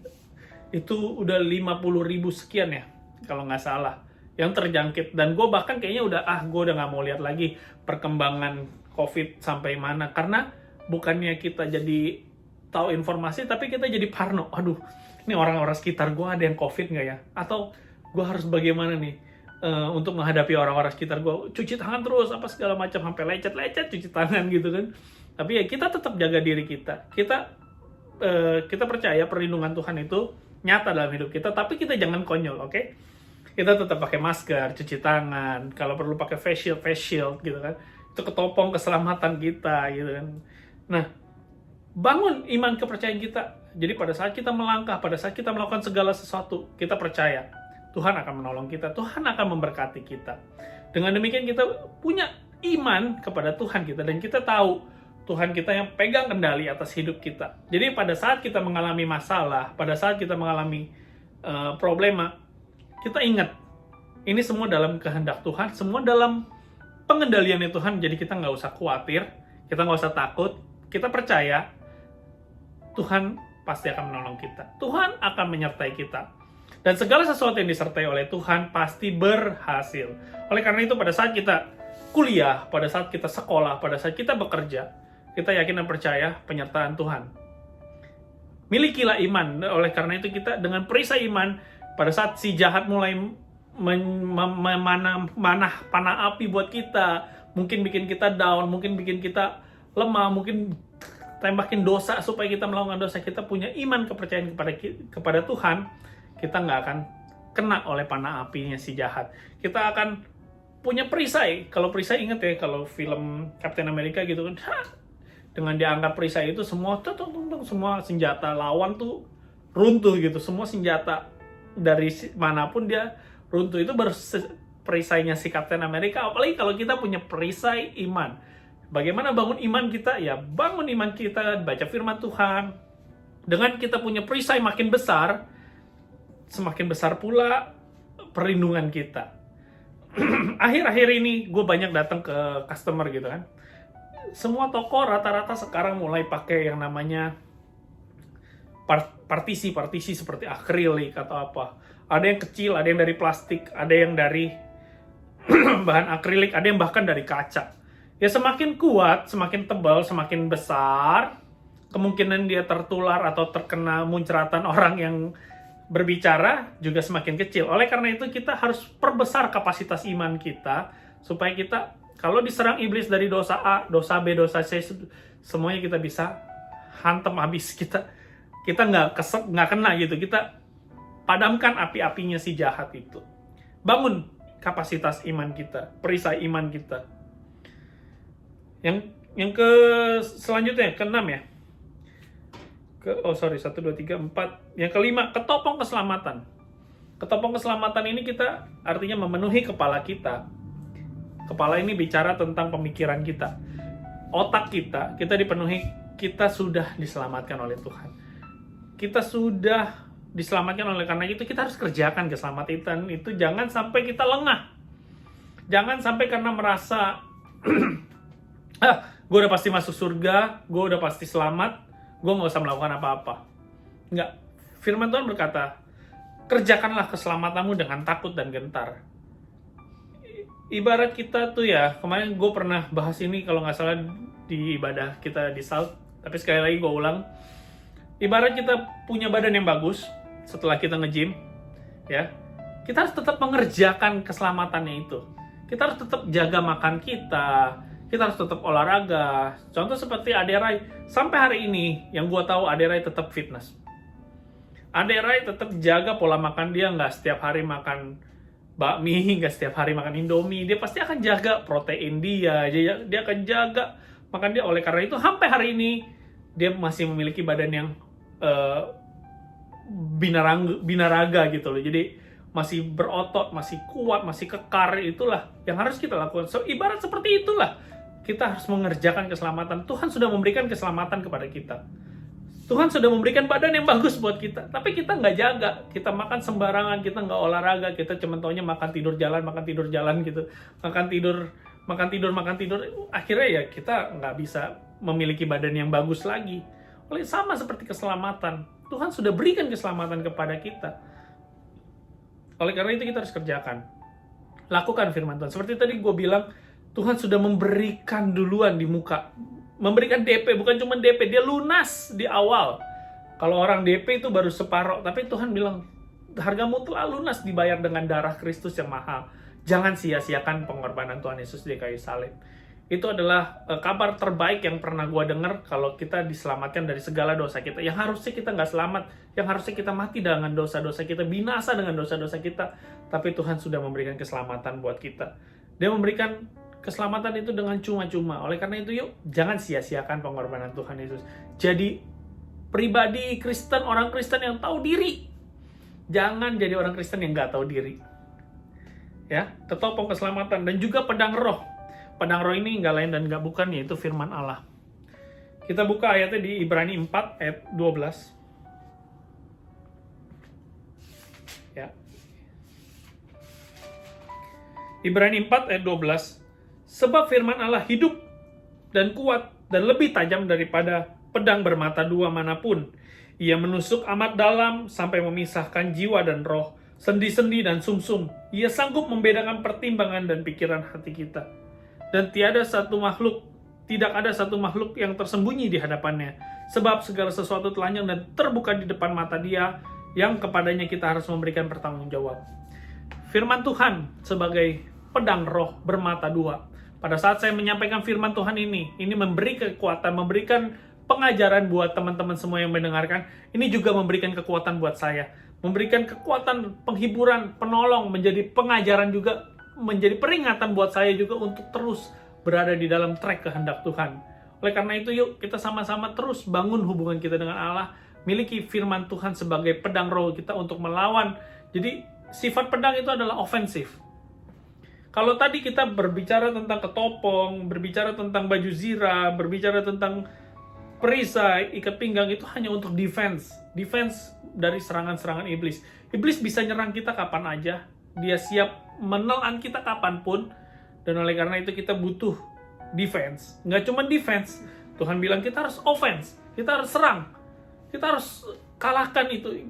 itu udah 50.000 sekian ya, kalau nggak salah, yang terjangkit. Dan gue bahkan kayaknya gue udah nggak mau lihat lagi perkembangan COVID sampai mana, karena bukannya kita jadi tahu informasi, tapi kita jadi parno. Aduh, ini orang-orang sekitar gue ada yang COVID nggak ya? Atau gue harus bagaimana nih untuk menghadapi orang-orang sekitar gue? Cuci tangan terus, apa segala macam, sampai lecet-lecet cuci tangan gitu kan. Tapi ya kita tetap jaga diri kita. Kita percaya perlindungan Tuhan itu nyata dalam hidup kita, tapi kita jangan konyol, oke? Kita tetap pakai masker, cuci tangan, kalau perlu pakai face shield gitu kan. Itu ketopong keselamatan kita gitu kan. Nah, bangun iman kepercayaan kita. Jadi pada saat kita melangkah, pada saat kita melakukan segala sesuatu, kita percaya Tuhan akan menolong kita, Tuhan akan memberkati kita. Dengan demikian kita punya iman kepada Tuhan kita, dan kita tahu Tuhan kita yang pegang kendali atas hidup kita. Jadi pada saat kita mengalami masalah, pada saat kita mengalami problema, kita ingat ini semua dalam kehendak Tuhan, semua dalam pengendaliannya Tuhan. Jadi kita nggak usah khawatir, kita nggak usah takut, kita percaya Tuhan pasti akan menolong kita, Tuhan akan menyertai kita, dan segala sesuatu yang disertai oleh Tuhan pasti berhasil. Oleh karena itu pada saat kita kuliah, pada saat kita sekolah, pada saat kita bekerja, kita yakin dan percaya penyertaan Tuhan. Milikilah iman. Oleh karena itu kita dengan perisai iman, pada saat si jahat mulai panah api buat kita, mungkin bikin kita down, mungkin bikin kita lemah, mungkin tembakin dosa supaya kita melakukan dosa, kita punya iman kepercayaan kepada Tuhan, kita nggak akan kena oleh panah apinya si jahat. Kita akan punya perisai. Kalau perisai, ingat ya, kalau film Captain America gitu kan, dengan diangkat perisai itu semua senjata lawan tuh runtuh gitu, semua senjata dari manapun dia runtuh. Itu baru perisainya si Captain America. Apalagi kalau kita punya perisai iman. Bagaimana bangun iman kita? Ya bangun iman kita, baca firman Tuhan. Dengan kita punya perisai makin besar, semakin besar pula perlindungan kita. Akhir-akhir ini gue banyak datang ke customer gitu kan. Semua toko rata-rata sekarang mulai pakai yang namanya partisi seperti akrilik atau apa. Ada yang kecil, ada yang dari plastik, ada yang dari bahan akrilik, ada yang bahkan dari kaca. Ya semakin kuat, semakin tebal, semakin besar, kemungkinan dia tertular atau terkena muncratan orang yang berbicara juga semakin kecil. Oleh karena itu kita harus perbesar kapasitas iman kita, supaya kita kalau diserang iblis dari dosa A, dosa B, dosa C, semuanya kita bisa hantam habis. Kita nggak kena gitu. Kita padamkan api-apinya si jahat itu. Bangun kapasitas iman kita, perisai iman kita. Yang ke selanjutnya, ke-6 ya. 1, 2, 3, 4. Yang kelima, ketopong keselamatan. Ketopong keselamatan ini kita artinya memenuhi kepala kita. Kepala ini bicara tentang pemikiran kita. Otak kita dipenuhi, kita sudah diselamatkan oleh Tuhan. Kita sudah diselamatkan, oleh karena itu kita harus kerjakan keselamatan itu. Jangan sampai kita lengah. Jangan sampai karena merasa gue udah pasti masuk surga, gue udah pasti selamat, gue nggak usah melakukan apa-apa. Nggak. Firman Tuhan berkata, kerjakanlah keselamatanmu dengan takut dan gentar. Ibarat kita tuh ya, kemarin gue pernah bahas ini kalau nggak salah di ibadah kita di South, tapi sekali lagi gue ulang, ibarat kita punya badan yang bagus setelah kita nge-gym, ya, kita harus tetap mengerjakan keselamatannya itu. Kita harus tetap jaga makan kita harus tetap olahraga. Contoh seperti Ade Rai, sampai hari ini yang gue tahu Ade Rai tetap fitness. Ade Rai tetap jaga pola makan dia, nggak setiap hari makan bakmi, nggak setiap hari makan Indomie. Dia pasti akan jaga protein dia akan jaga makan dia. Oleh karena itu sampai hari ini dia masih memiliki badan yang binaraga gitu loh. Jadi masih berotot, masih kuat, masih kekar. Itulah yang harus kita lakukan. So, ibarat seperti itulah kita harus mengerjakan keselamatan. Tuhan sudah memberikan keselamatan kepada kita. Tuhan sudah memberikan badan yang bagus buat kita, tapi kita nggak jaga. Kita makan sembarangan, kita nggak olahraga, kita cuma taunya makan tidur jalan gitu. Makan tidur. Akhirnya ya kita nggak bisa memiliki badan yang bagus lagi. Oleh sama seperti keselamatan. Tuhan sudah berikan keselamatan kepada kita. Oleh karena itu kita harus kerjakan. Lakukan firman Tuhan. Seperti tadi gue bilang, Tuhan sudah memberikan duluan di muka. Memberikan DP, bukan cuma DP, dia lunas di awal. Kalau orang DP itu baru separoh, tapi Tuhan bilang, hargamu telah lunas dibayar dengan darah Kristus yang mahal. Jangan sia-siakan pengorbanan Tuhan Yesus di kayu salib. Itu adalah kabar terbaik yang pernah gue dengar kalau kita diselamatkan dari segala dosa kita. Yang harusnya kita nggak selamat, yang harusnya kita mati dengan dosa-dosa kita, binasa dengan dosa-dosa kita. Tapi Tuhan sudah memberikan keselamatan buat kita. Dia memberikan keselamatan itu dengan cuma-cuma. Oleh karena itu yuk, jangan sia-siakan pengorbanan Tuhan Yesus. Jadi pribadi Kristen, orang Kristen yang tahu diri. Jangan jadi orang Kristen yang nggak tahu diri. Ya, tertopong keselamatan dan juga pedang roh. Pedang roh ini nggak lain dan nggak bukan, yaitu firman Allah. Kita buka ayatnya di Ibrani 4 ayat 12. Ya. Ibrani 4 ayat 12. Sebab firman Allah hidup dan kuat dan lebih tajam daripada pedang bermata dua manapun. Ia menusuk amat dalam sampai memisahkan jiwa dan roh, sendi-sendi dan sumsum. Ia sanggup membedakan pertimbangan dan pikiran hati kita. Dan tidak ada satu makhluk yang tersembunyi di hadapannya. Sebab segala sesuatu telanjang dan terbuka di depan mata Dia, yang kepadanya kita harus memberikan pertanggungjawab. Firman Tuhan sebagai pedang roh bermata dua. Pada saat saya menyampaikan firman Tuhan ini memberi kekuatan, memberikan pengajaran buat teman-teman semua yang mendengarkan. Ini juga memberikan kekuatan buat saya. Memberikan kekuatan, penghiburan, penolong, menjadi pengajaran juga, menjadi peringatan buat saya juga untuk terus berada di dalam track kehendak Tuhan. Oleh karena itu yuk kita sama-sama terus bangun hubungan kita dengan Allah, miliki firman Tuhan sebagai pedang roh kita untuk melawan. Jadi sifat pedang itu adalah ofensif. Kalau tadi kita berbicara tentang ketopong, berbicara tentang baju zirah, berbicara tentang perisai, ikat pinggang, itu hanya untuk defense dari serangan-serangan iblis. Iblis bisa nyerang kita kapan aja, dia siap menelan kita kapanpun, dan oleh karena itu kita butuh defense. Nggak cuma defense, Tuhan bilang kita harus offense, kita harus serang, kita harus kalahkan itu,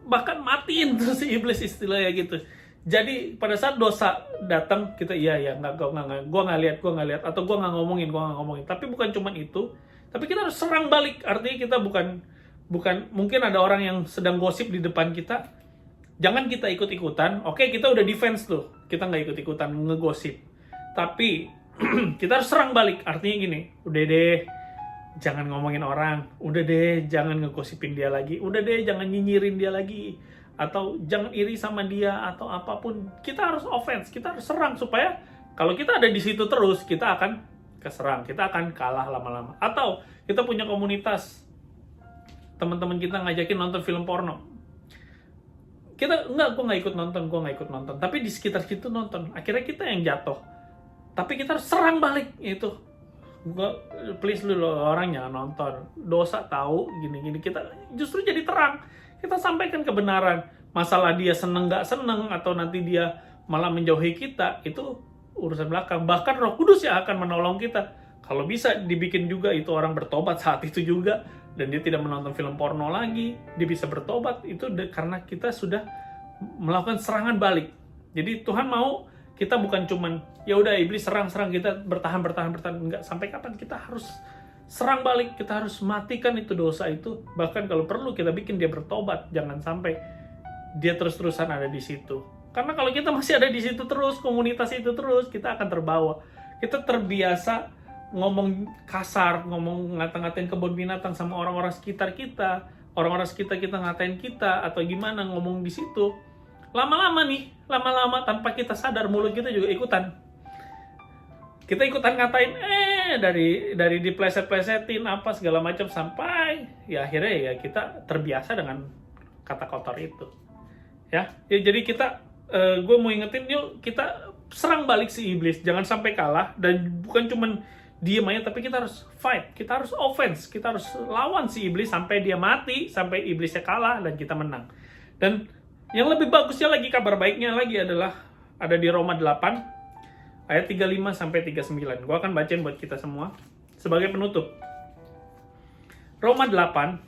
bahkan matiin tuh si iblis istilahnya gitu. Jadi pada saat dosa datang kita gue nggak lihat atau gue nggak ngomongin, tapi bukan cuma itu, tapi kita harus serang balik. Artinya kita bukan mungkin ada orang yang sedang gosip di depan kita. Jangan kita ikut-ikutan. Oke, kita udah defense tuh. Kita nggak ikut-ikutan ngegosip. Tapi kita harus serang balik. Artinya gini, udah deh, jangan ngomongin orang. Udah deh, jangan ngegosipin dia lagi. Udah deh, jangan nyinyirin dia lagi. Atau jangan iri sama dia, atau apapun. Kita harus offense, kita harus serang. Supaya kalau kita ada di situ terus, kita akan keserang. Kita akan kalah lama-lama. Atau kita punya komunitas. Teman-teman kita ngajakin nonton film porno. Gue nggak ikut nonton, tapi di sekitar situ nonton, akhirnya kita yang jatuh. Tapi kita harus serang balik itu. Please lu orang jangan nonton, dosa tahu gini, kita justru jadi terang, kita sampaikan kebenaran. Masalah dia seneng nggak seneng atau nanti dia malah menjauhi kita, itu urusan belakang. Bahkan Roh Kudus yang akan menolong kita. Kalau bisa dibikin juga itu orang bertobat saat itu juga, dan dia tidak menonton film porno lagi, dia bisa bertobat, itu karena kita sudah melakukan serangan balik. Jadi Tuhan mau kita bukan cuman ya udah iblis serang kita bertahan, enggak, sampai kapan kita harus serang balik, kita harus matikan itu dosa itu, bahkan kalau perlu kita bikin dia bertobat, jangan sampai dia terus-terusan ada di situ. Karena kalau kita masih ada di situ terus, komunitas itu terus, kita akan terbawa. Kita terbiasa ngomong kasar, ngomong ngata-ngatain kebun binatang sama orang-orang sekitar kita, orang-orang sekitar kita ngatain kita, atau gimana ngomong di situ. Lama-lama tanpa kita sadar mulut kita juga ikutan. Kita ikutan ngatain, dari dipleset-plesetin apa segala macam, sampai ya akhirnya ya kita terbiasa dengan kata kotor itu. Ya jadi kita, gue mau ingetin, yuk kita serang balik si iblis, jangan sampai kalah, dan bukan cuman diem aja, tapi kita harus fight, kita harus offense, kita harus lawan si iblis sampai dia mati, sampai iblisnya kalah dan kita menang. Dan yang lebih bagusnya lagi, kabar baiknya lagi adalah ada di Roma 8 ayat 35 sampai 39. Gua akan bacain buat kita semua sebagai penutup. Roma 8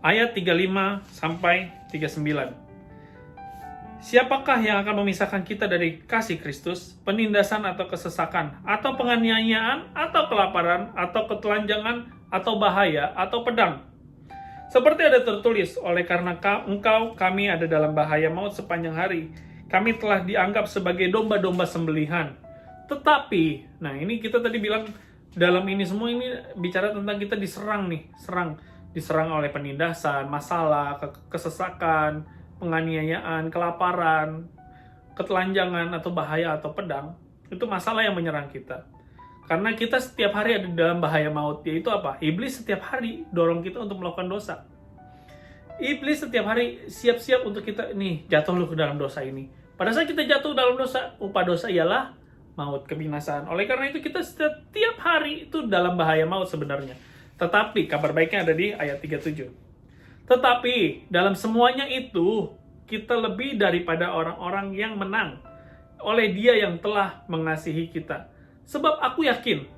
ayat 35 sampai 39. Siapakah yang akan memisahkan kita dari kasih Kristus? Penindasan atau kesesakan, atau penganiayaan, atau kelaparan, atau ketelanjangan, atau bahaya, atau pedang? Seperti ada tertulis, oleh karena engkau kami ada dalam bahaya maut sepanjang hari. Kami telah dianggap sebagai domba-domba sembelihan. Tetapi, nah ini kita tadi bilang, dalam ini semua ini bicara tentang kita diserang nih, diserang oleh penindasan, masalah, kesesakan, penganiayaan, kelaparan, ketelanjangan, atau bahaya, atau pedang. Itu masalah yang menyerang kita. Karena kita setiap hari ada dalam bahaya maut. Yaitu apa? Iblis setiap hari dorong kita untuk melakukan dosa. Iblis setiap hari siap-siap untuk kita, nih, jatuh lu ke dalam dosa ini. Pada saat kita jatuh dalam dosa, upah dosa ialah maut, kebinasaan. Oleh karena itu kita setiap hari itu dalam bahaya maut sebenarnya. Tetapi, kabar baiknya ada di ayat 37. Tetapi, dalam semuanya itu, kita lebih daripada orang-orang yang menang oleh Dia yang telah mengasihi kita. Sebab aku yakin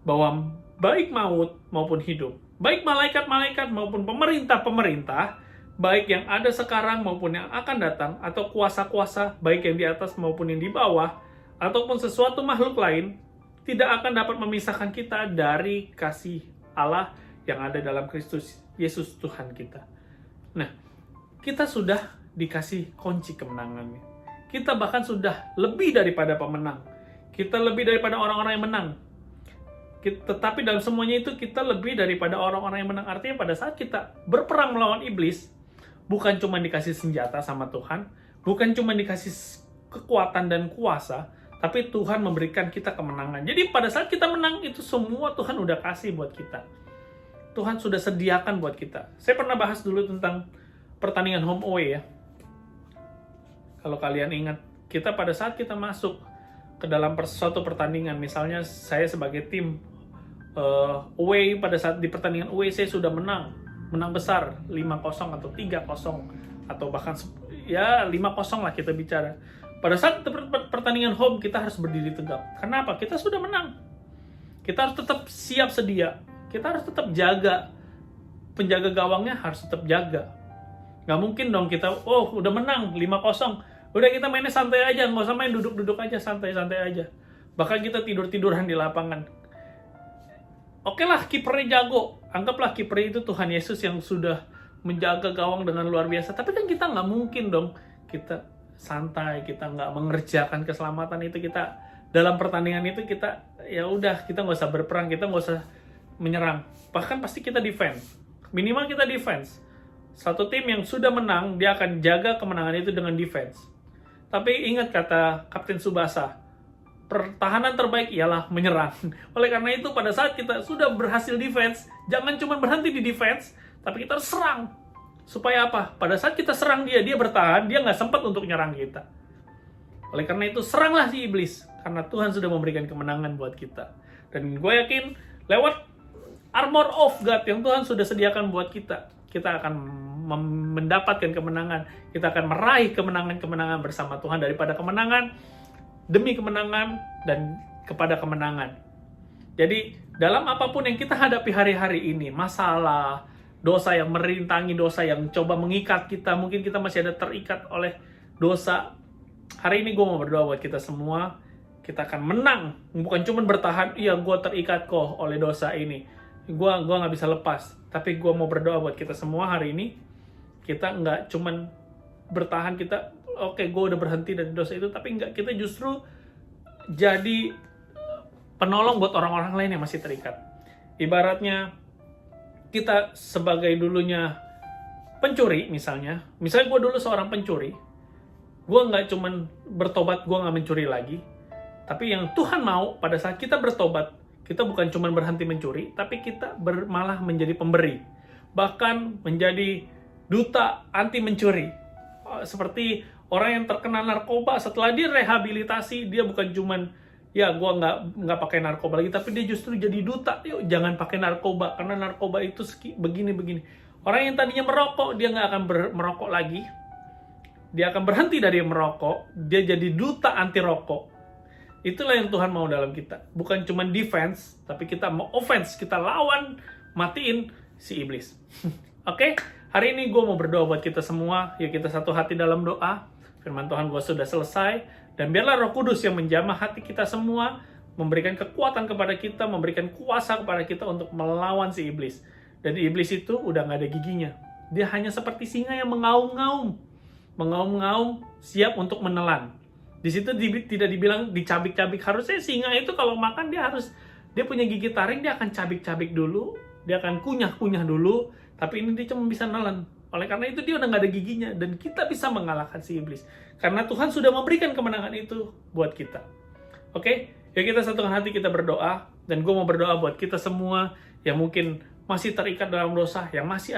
bahwa baik maut maupun hidup, baik malaikat-malaikat maupun pemerintah-pemerintah, baik yang ada sekarang maupun yang akan datang, atau kuasa-kuasa, baik yang di atas maupun yang di bawah, ataupun sesuatu makhluk lain, tidak akan dapat memisahkan kita dari kasih Allah yang ada dalam Kristus Yesus Tuhan kita. Nah, kita sudah dikasih kunci kemenangannya. Kita bahkan sudah lebih daripada pemenang. Kita lebih daripada orang-orang yang menang. Tetapi dalam semuanya itu kita lebih daripada orang-orang yang menang. Artinya pada saat kita berperang melawan iblis, bukan cuma dikasih senjata sama Tuhan, bukan cuma dikasih kekuatan dan kuasa, tapi Tuhan memberikan kita kemenangan. Jadi pada saat kita menang, itu semua Tuhan udah kasih buat kita. Tuhan sudah sediakan buat kita. Saya pernah bahas dulu tentang pertandingan home away ya. Kalau kalian ingat, kita pada saat kita masuk ke dalam suatu pertandingan, misalnya saya sebagai tim away, pada saat di pertandingan away saya sudah menang besar 5-0 atau 3-0 atau bahkan ya 5-0 lah kita bicara. Pada saat pertandingan home kita harus berdiri tegap. Kenapa? Kita sudah menang. Kita harus tetap siap sedia. Kita harus tetap jaga. Penjaga gawangnya harus tetap jaga. Nggak mungkin dong kita, udah menang 5-0. Udah kita mainnya santai aja, nggak usah main duduk-duduk aja, santai-santai aja. Bahkan kita tidur-tiduran di lapangan. Oke lah, kipernya jago. Anggaplah kipernya itu Tuhan Yesus yang sudah menjaga gawang dengan luar biasa. Tapi kan kita nggak mungkin dong kita santai, kita nggak mengerjakan keselamatan itu, kita dalam pertandingan itu kita ya udah, kita nggak usah berperang, kita nggak usah menyerang, bahkan pasti kita defense, minimal kita defense. Satu tim yang sudah menang, dia akan jaga kemenangan itu dengan defense. Tapi ingat kata Kapten Tsubasa, pertahanan terbaik ialah menyerang. Oleh karena itu pada saat kita sudah berhasil defense, jangan cuma berhenti di defense, tapi kita harus serang. Supaya apa? Pada saat kita serang dia bertahan, dia nggak sempat untuk nyerang kita. Oleh karena itu, seranglah si iblis. Karena Tuhan sudah memberikan kemenangan buat kita. Dan gue yakin, lewat armor of God yang Tuhan sudah sediakan buat kita, kita akan mendapatkan kemenangan, kita akan meraih kemenangan-kemenangan bersama Tuhan, daripada kemenangan demi kemenangan dan kepada kemenangan. Jadi dalam apapun yang kita hadapi hari-hari ini, masalah, dosa yang merintangi, dosa yang coba mengikat kita, mungkin kita masih ada terikat oleh dosa. Hari ini gue mau berdoa buat kita semua, kita akan menang, bukan cuma bertahan, iya gue terikat kok oleh dosa ini, gue nggak bisa lepas. Tapi gue mau berdoa buat kita semua hari ini, kita nggak cuma bertahan, kita oke, gue udah berhenti dari dosa itu, tapi nggak, kita justru jadi penolong buat orang-orang lain yang masih terikat. Ibaratnya kita sebagai dulunya pencuri, misalnya gue dulu seorang pencuri, gue nggak cuman bertobat, gue nggak mencuri lagi, tapi yang Tuhan mau pada saat kita bertobat, kita bukan cuman berhenti mencuri, tapi kita malah menjadi pemberi, bahkan menjadi duta anti mencuri. Seperti orang yang terkena narkoba, setelah dia rehabilitasi, dia bukan cuman ya gue nggak pakai narkoba lagi, tapi dia justru jadi duta, yuk jangan pakai narkoba karena narkoba itu begini. Orang yang tadinya merokok, dia nggak akan merokok lagi, dia akan berhenti dari merokok, dia jadi duta anti rokok. Itulah yang Tuhan mau dalam kita, bukan cuma defense, tapi kita mau offense, kita lawan, matiin si iblis. Oke, hari ini gue mau berdoa buat kita semua, yuk kita satu hati dalam doa. Firman Tuhan gue sudah selesai, dan biarlah Roh Kudus yang menjamah hati kita semua, memberikan kekuatan kepada kita, memberikan kuasa kepada kita untuk melawan si iblis. Dan iblis itu udah gak ada giginya, dia hanya seperti singa yang mengaum-ngaum, siap untuk menelan. Di situ tidak dibilang dicabik-cabik. Harusnya singa itu kalau makan dia punya gigi taring, dia akan cabik-cabik dulu, dia akan kunyah-kunyah dulu, tapi ini dia cuma bisa nelan. Oleh karena itu dia udah gak ada giginya, dan kita bisa mengalahkan si iblis karena Tuhan sudah memberikan kemenangan itu buat kita. Oke, ya kita satukan hati, kita berdoa, dan gue mau berdoa buat kita semua yang mungkin masih terikat dalam dosa, yang masih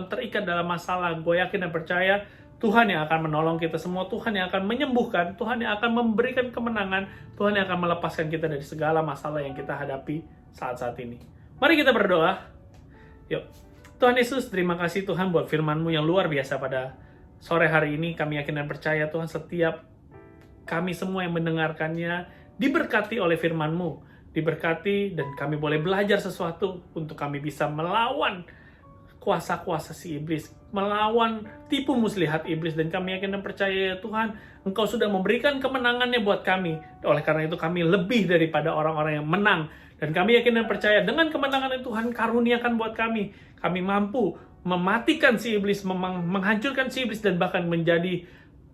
terikat dalam masalah. Gue yakin dan percaya Tuhan yang akan menolong kita semua, Tuhan yang akan menyembuhkan, Tuhan yang akan memberikan kemenangan, Tuhan yang akan melepaskan kita dari segala masalah yang kita hadapi saat-saat ini. Mari kita berdoa. Yuk. Tuhan Yesus, terima kasih Tuhan buat firman-Mu yang luar biasa pada sore hari ini. Kami yakin dan percaya Tuhan, setiap kami semua yang mendengarkannya diberkati oleh firman-Mu, diberkati, dan kami boleh belajar sesuatu untuk kami bisa melawan kuasa-kuasa si iblis, melawan tipu muslihat iblis. Dan kami yakin dan percaya ya Tuhan, Engkau sudah memberikan kemenangannya buat kami. Oleh karena itu kami lebih daripada orang-orang yang menang. Dan kami yakin dan percaya dengan kemenangan yang Tuhan karuniakan buat kami, kami mampu mematikan si iblis, menghancurkan si iblis, dan bahkan menjadi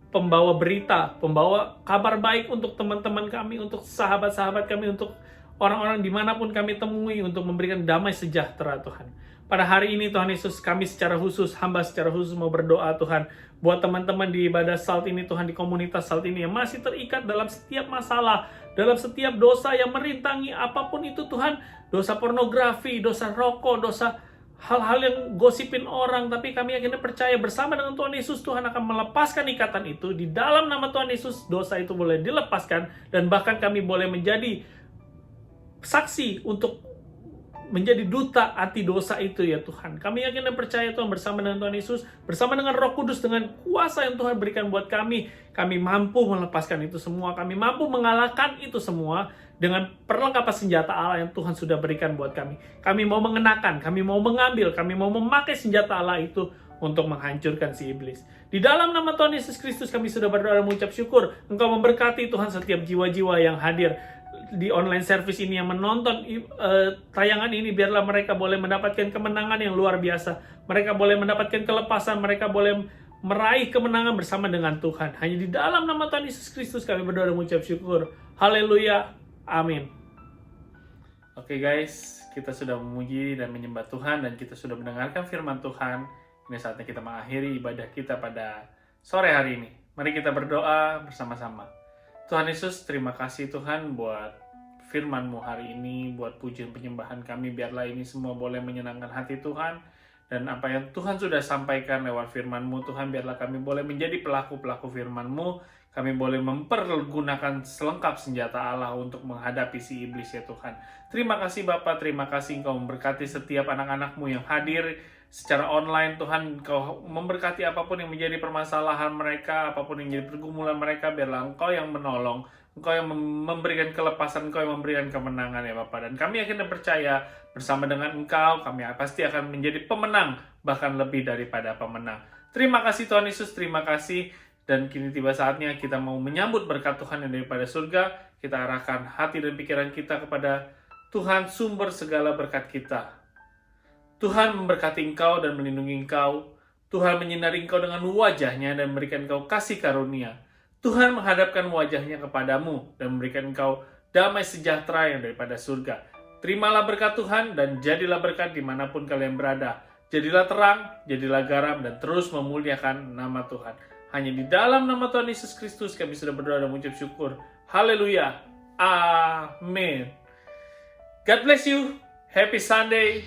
pembawa berita, pembawa kabar baik untuk teman-teman kami, untuk sahabat-sahabat kami, untuk orang-orang dimanapun kami temui, untuk memberikan damai sejahtera Tuhan. Pada hari ini Tuhan Yesus, kami secara khusus, hamba secara khusus mau berdoa Tuhan, buat teman-teman di ibadah SALT ini Tuhan, di komunitas SALT ini yang masih terikat dalam setiap masalah, dalam setiap dosa yang merintangi apapun itu Tuhan, dosa pornografi, dosa rokok, dosa hal-hal yang gosipin orang. Tapi kami yakin dan percaya bersama dengan Tuhan Yesus, Tuhan akan melepaskan ikatan itu. Di dalam nama Tuhan Yesus, dosa itu boleh dilepaskan, dan bahkan kami boleh menjadi saksi untuk menjadi duta anti dosa itu ya Tuhan. Kami yakin dan percaya Tuhan, bersama dengan Tuhan Yesus, bersama dengan Roh Kudus, dengan kuasa yang Tuhan berikan buat kami mampu melepaskan itu semua, kami mampu mengalahkan itu semua dengan perlengkapan senjata Allah yang Tuhan sudah berikan buat kami. Kami mau mengenakan, kami mau mengambil, kami mau memakai senjata Allah itu untuk menghancurkan si iblis. Di dalam nama Tuhan Yesus Kristus kami sudah berdoa dan mengucap syukur. Engkau memberkati Tuhan setiap jiwa-jiwa yang hadir di online service ini, yang menonton tayangan ini. Biarlah mereka boleh mendapatkan kemenangan yang luar biasa, mereka boleh mendapatkan kelepasan, mereka boleh meraih kemenangan bersama dengan Tuhan. Hanya di dalam nama Tuhan Yesus Kristus kami berdoa dan mengucap syukur. Haleluya, amin. Oke guys, kita sudah memuji dan menyembah Tuhan, dan kita sudah mendengarkan firman Tuhan. Ini saatnya kita mengakhiri ibadah kita pada sore hari ini. Mari kita berdoa bersama-sama. Tuhan Yesus, terima kasih Tuhan buat firman-Mu hari ini, buat pujian penyembahan kami. Biarlah ini semua boleh menyenangkan hati Tuhan, dan apa yang Tuhan sudah sampaikan lewat firman-Mu Tuhan, biarlah kami boleh menjadi pelaku-pelaku firman-Mu. Kami boleh mempergunakan selengkap senjata Allah untuk menghadapi si iblis ya Tuhan. Terima kasih Bapa, terima kasih Engkau memberkati setiap anak-anak-Mu yang hadir secara online. Tuhan, Engkau memberkati apapun yang menjadi permasalahan mereka, apapun yang menjadi pergumulan mereka, biarlah Engkau yang menolong, Engkau yang memberikan kelepasan, Engkau yang memberikan kemenangan ya Bapak. Dan kami yakin dan percaya bersama dengan Engkau, kami pasti akan menjadi pemenang, bahkan lebih daripada pemenang. Terima kasih Tuhan Yesus, terima kasih. Dan kini tiba saatnya kita mau menyambut berkat Tuhan yang daripada surga. Kita arahkan hati dan pikiran kita kepada Tuhan, sumber segala berkat kita. Tuhan memberkati engkau dan melindungi engkau. Tuhan menyinari engkau dengan wajahnya dan memberikan engkau kasih karunia. Tuhan menghadapkan wajahnya kepadamu dan memberikan engkau damai sejahtera yang daripada surga. Terimalah berkat Tuhan dan jadilah berkat dimanapun kalian berada. Jadilah terang, jadilah garam, dan terus memuliakan nama Tuhan. Hanya di dalam nama Tuhan Yesus Kristus kami sudah berdoa dan mengucap syukur. Haleluya. Amin. God bless you. Happy Sunday.